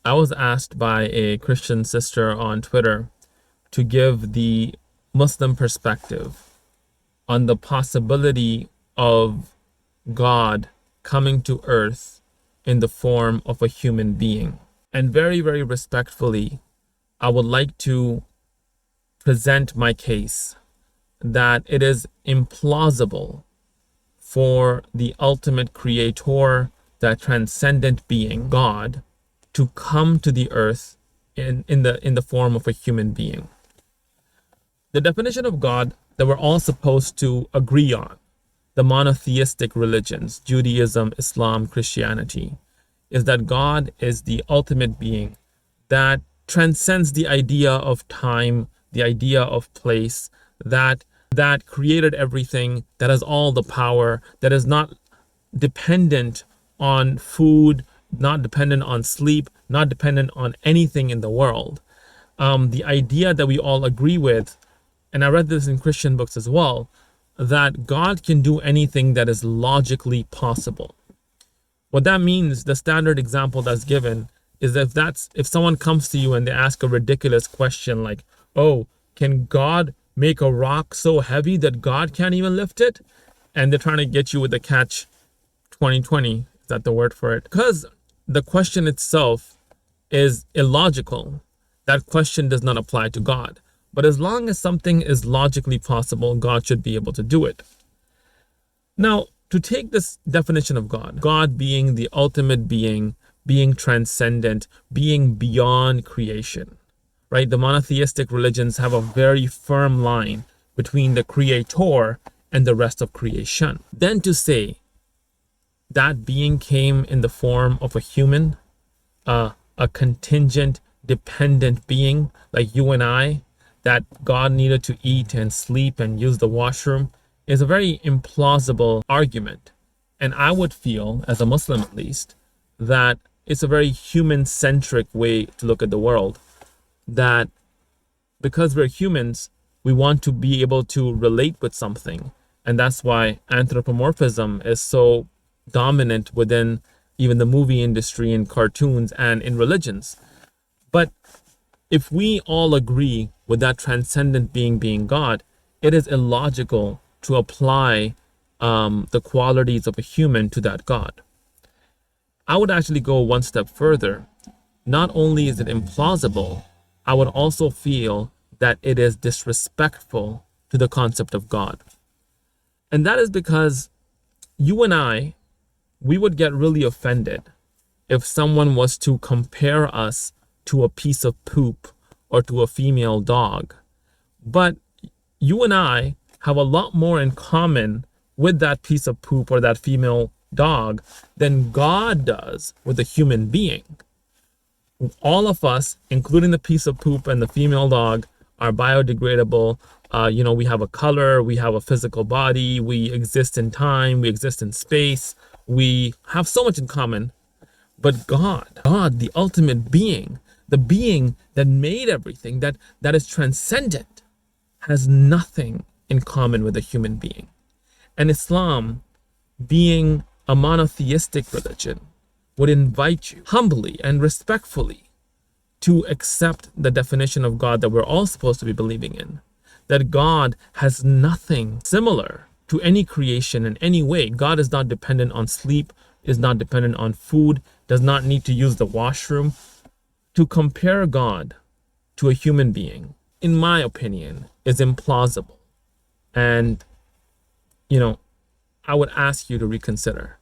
I was asked by a Christian sister on Twitter to give the Muslim perspective on the possibility of God coming to earth in the form of a human being. And very, very respectfully, I would like to present my case that it is implausible for the ultimate creator, that transcendent being, God, to come to the earth in the form of a human being. The definition of God that we're all supposed to agree on, the monotheistic religions, Judaism, Islam, Christianity, is that God is the ultimate being that transcends the idea of time, the idea of place, that created everything, that has all the power, that is not dependent on food, not dependent on sleep, not dependent on anything in the world. The idea that we all agree with, and I read this in Christian books as well, that God can do anything that is logically possible. What that means, the standard example that's given, is if someone comes to you and they ask a ridiculous question like, oh, can God make a rock so heavy that God can't even lift it? And they're trying to get you with the catch 2020, is that the word for it? Because the question itself is illogical, that question does not apply to God. But as long as something is logically possible, God should be able to do it. Now, to take this definition of God, God being the ultimate being, being transcendent, being beyond creation, right? The monotheistic religions have a very firm line between the creator and the rest of creation. Then to say that being came in the form of a human, a contingent, dependent being like you and I, that God needed to eat and sleep and use the washroom, is a very implausible argument. And I would feel, as a Muslim at least, that it's a very human-centric way to look at the world. That because we're humans, we want to be able to relate with something. And that's why anthropomorphism is so dominant within even the movie industry and cartoons and in religions. But if we all agree with that transcendent being God, it is illogical to apply the qualities of a human to that God. I would actually go one step further. Not only is it implausible, I would also feel that it is disrespectful to the concept of God. And that is because you and I, we would get really offended if someone was to compare us to a piece of poop or to a female dog. But you and I have a lot more in common with that piece of poop or that female dog than God does with a human being. All of us, including the piece of poop and the female dog, are biodegradable. We have a color, we have a physical body, we exist in time, we exist in space. We have so much in common. But God, the ultimate being, the being that made everything, that is transcendent, has nothing in common with a human being. And Islam, being a monotheistic religion, would invite you humbly and respectfully to accept the definition of God that we're all supposed to be believing in. That God has nothing similar to any creation in any way. God is not dependent on sleep, is not dependent on food, does not need to use the washroom. To compare God to a human being, in my opinion, is implausible. And, I would ask you to reconsider.